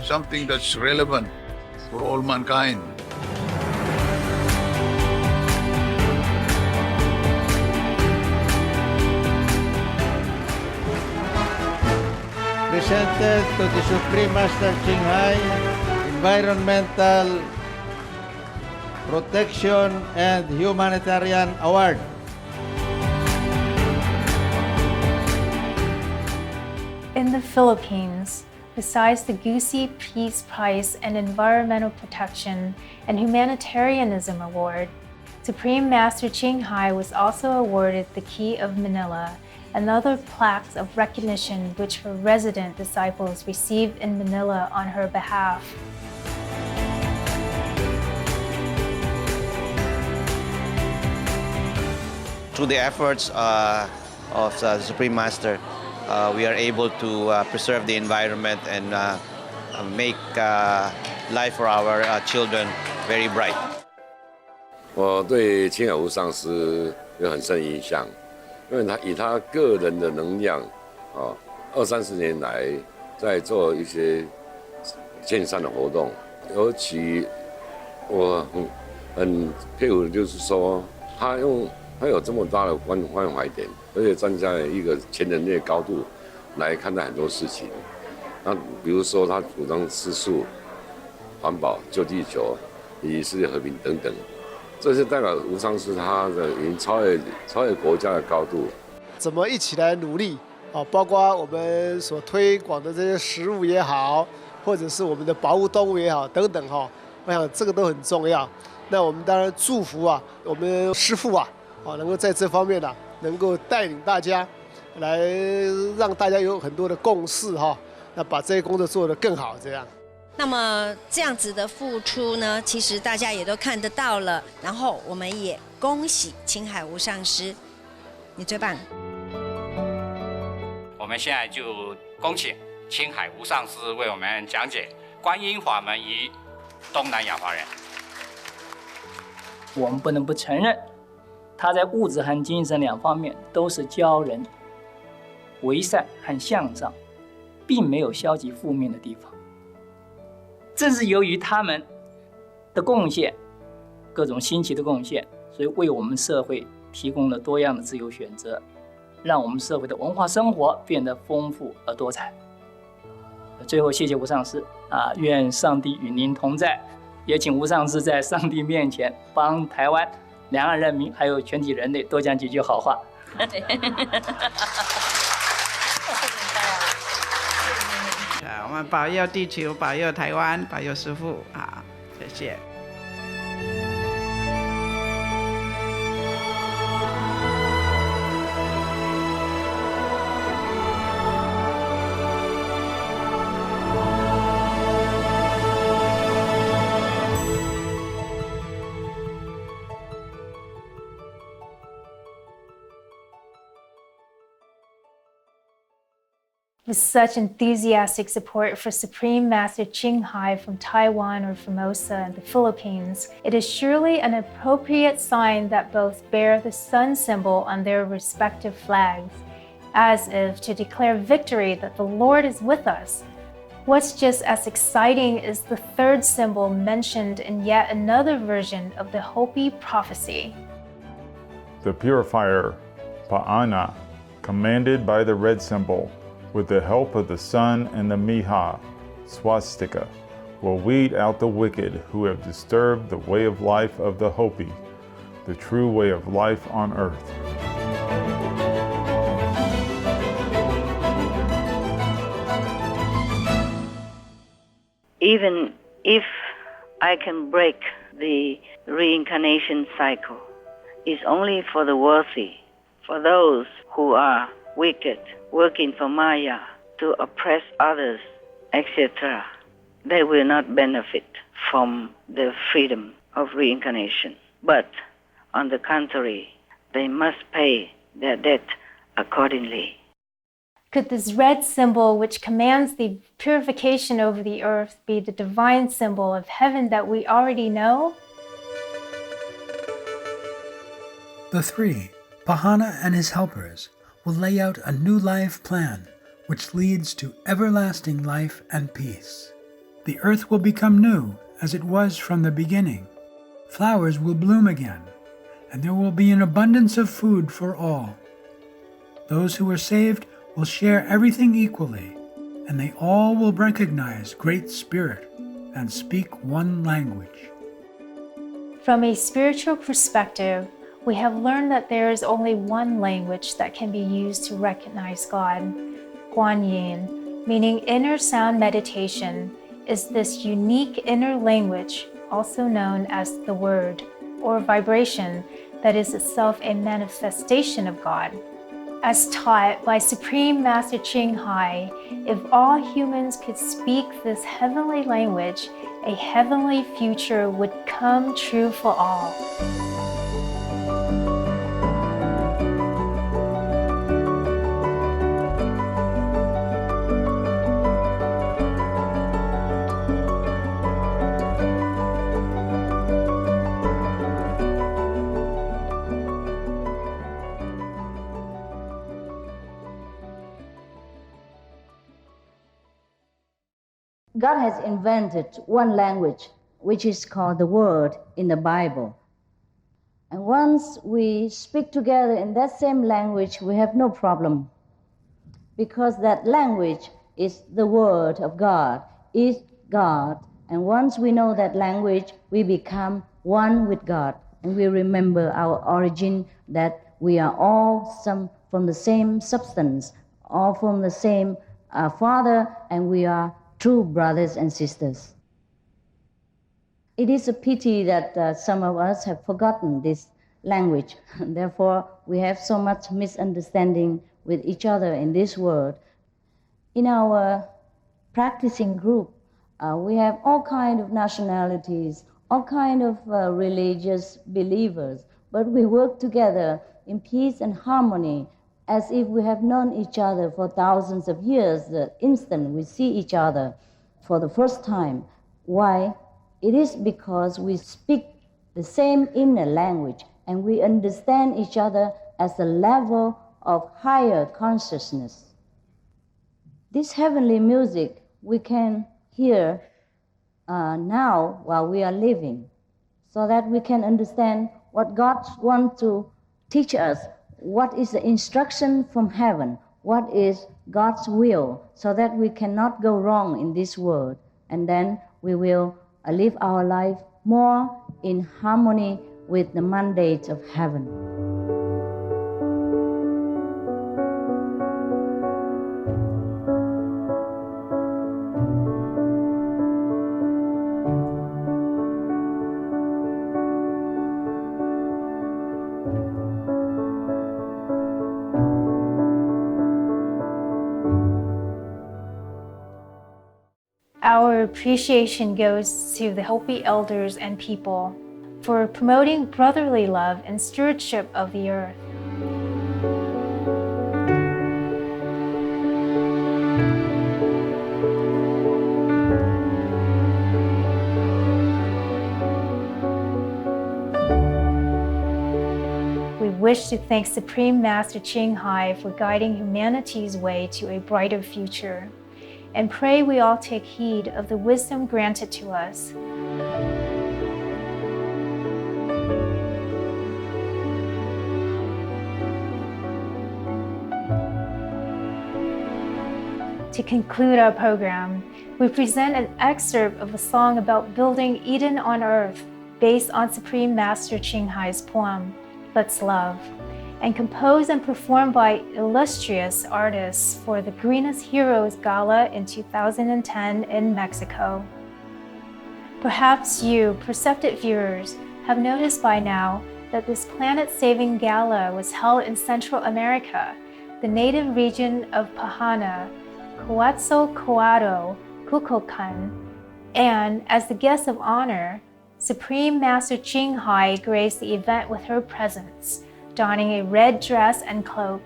something that's relevant for all mankind. Presented to the Supreme Master Ching Hai, Environmental Protection and Humanitarian Award. In the Philippines, besides the Gusi Peace Prize and Environmental Protection and Humanitarianism Award, Supreme Master Ching Hai was also awarded the Key of Manila and other plaques of recognition which her resident disciples received in Manila on her behalf. Through the efforts of the Supreme Master, we are able to preserve the environment and make life for our children very bright. 我对青海无上师有很深影响，因为他以他个人的能量，20-30年来在做一些健善的活动，尤其我很佩服的就是说，他有这么大的关怀点，而且站在一个全人类的高度来看待很多事情。那比如说，他主张吃素、环保、救地球、以及世界和平等等，这是代表无上师他的已经超越国家的高度。怎么一起来努力啊？包括我们所推广的这些食物也好，或者是我们的保护动物也好等等哈，我想这个都很重要。那我们当然祝福啊，我们师父啊。能够在这方面呢，能够带领大家，来让大家有很多的共识哈，那把这些工作做得更好，这样。那么这样子的付出呢，其实大家也都看得到了，然后我们也恭喜青海无上师，你最棒。我们现在就恭请青海无上师为我们讲解观音法门与东南亚华人。我们不能不承认。他在物质和精神两方面都是教人为善和向上，并没有消极负面的地方。正是由于他们的贡献，各种新奇的贡献，所以为我们社会提供了多样的自由选择，让我们社会的文化生活变得丰富而多彩。最后，谢谢无上师愿上帝与您同在，也请无上师在上帝面前帮台湾两岸人民还有全体人类多讲几句好话。我们保佑地球，保佑台湾，保佑师父啊！谢谢。With such enthusiastic support for Supreme Master Ching Hai from Taiwan or Formosa and the Philippines, it is surely an appropriate sign that both bear the sun symbol on their respective flags, as if to declare victory that the Lord is with us. What's just as exciting is the third symbol mentioned in yet another version of the Hopi prophecy. The purifier, Pa'ana, commanded by the red symbol, with the help of the sun and the Miha, swastika, will weed out the wicked who have disturbed the way of life of the Hopi, the true way of life on earth. Even if I can break the reincarnation cycle, it's only for the worthy, for those who are wicked, working for Maya to oppress others, etc. They will not benefit from the freedom of reincarnation. But on the contrary, they must pay their debt accordingly. Could this red symbol, which commands the purification over the earth, be the divine symbol of heaven that we already know? The three, Pahana and his helpers, will lay out a new life plan which leads to everlasting life and peace. The earth will become new as it was from the beginning. Flowers will bloom again, and there will be an abundance of food for all. Those who are saved will share everything equally, and they all will recognize Great Spirit and speak one language. From a spiritual perspective, we have learned that there is only one language that can be used to recognize God. Guan Yin, meaning inner sound meditation, is this unique inner language, also known as the Word, or vibration, that is itself a manifestation of God. As taught by Supreme Master Ching Hai, if all humans could speak this heavenly language, a heavenly future would come true for all. God has invented one language, which is called the Word in the Bible. And once we speak together in that same language, we have no problem, because that language is the Word of God, is God. And once we know that language, we become one with God. And we remember our origin, that we are all from the same substance, all from the same Father, and we are true brothers and sisters. It is a pity that some of us have forgotten this language. Therefore, we have so much misunderstanding with each other in this world. In our practicing group, we have all kinds of nationalities, all kinds of religious believers, but we work together in peace and harmony, as if we have known each other for thousands of years, the instant we see each other for the first time. Why? It is because we speak the same inner language and we understand each other as a level of higher consciousness. This heavenly music we can hear now while we are living, so that we can understand what God wants to teach us. What is the instruction from heaven? What is God's will? So that we cannot go wrong in this world. And then we will live our life more in harmony with the mandate of heaven. Our appreciation goes to the Hopi elders and people for promoting brotherly love and stewardship of the earth. wish to thank Supreme Master Ching Hai for guiding humanity's way to a brighter future, and pray we all take heed of the wisdom granted to us. To conclude our program, we present an excerpt of a song about building Eden on earth based on Supreme Master Ching Hai's poem, Let's Love, and composed and performed by illustrious artists for the Greenest Heroes Gala in 2010 in Mexico. Perhaps you, perceptive viewers, have noticed by now that this planet-saving gala was held in Central America, the native region of Pahana, Coatzacoalco, Kukulkan, and as the guest of honor, Supreme Master Ching Hai graced the event with her presence, donning a red dress and cloak.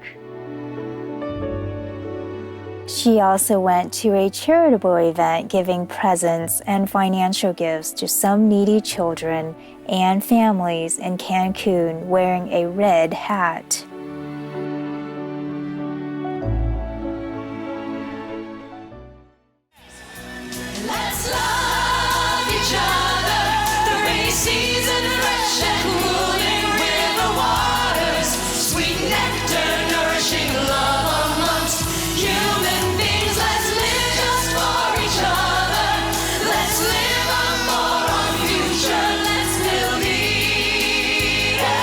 She also went to a charitable event giving presents and financial gifts to some needy children and families in Cancun wearing a red hat. Let's love each other. The rainy season, fresh and cooling river waters, sweet nectar, nourishing love amongst human beings. Let's live just for each other. Let's live on for our future. Let's build Eden on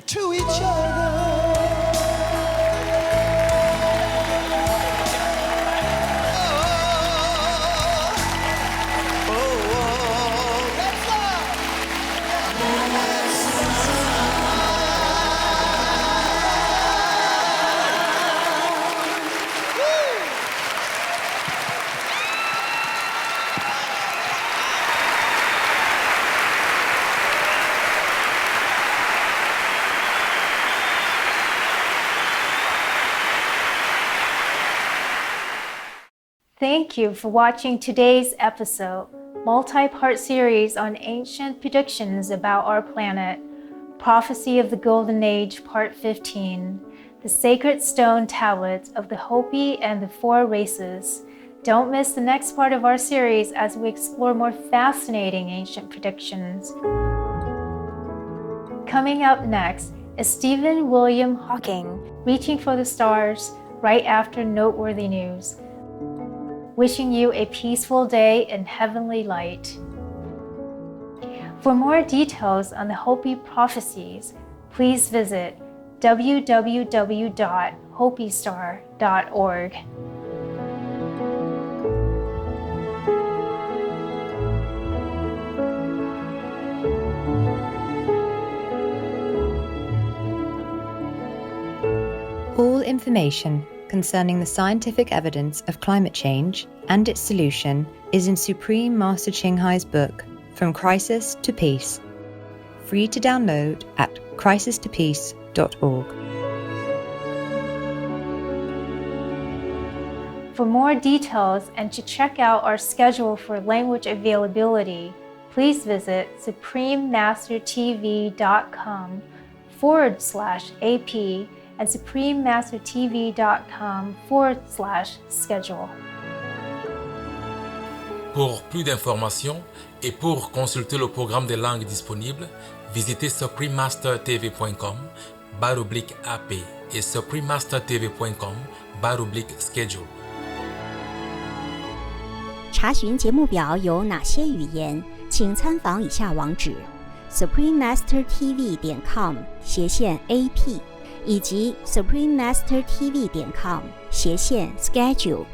to each other. Thank you for watching today's episode, multi-part series on ancient predictions about our planet, Prophecy of the Golden Age, Part 15, the Sacred Stone Tablets of the Hopi and the Four Races. Don't miss the next part of our series as we explore more fascinating ancient predictions. Coming up next is Stephen William Hawking, Reaching for the Stars, right after noteworthy news. Wishing you a peaceful day in heavenly light. For more details on the Hopi prophecies, please visit www.hopistar.org. All information concerning the scientific evidence of climate change and its solution is in Supreme Master Ching Hai's book, From Crisis to Peace, free to download at crisistopeace.org. For more details and to check out our schedule for language availability, please visit suprememastertv.com/AP and suprememastertv.com/schedule. Pour plus d'informations et pour consulter le programme des langues disponibles, visitez suprememastertv.com/AP et suprememastertv.com/schedule。查询节目表有哪些语言，请参访以下网址：suprememastertv.com/AP 以及suprememastertv.com/schedule。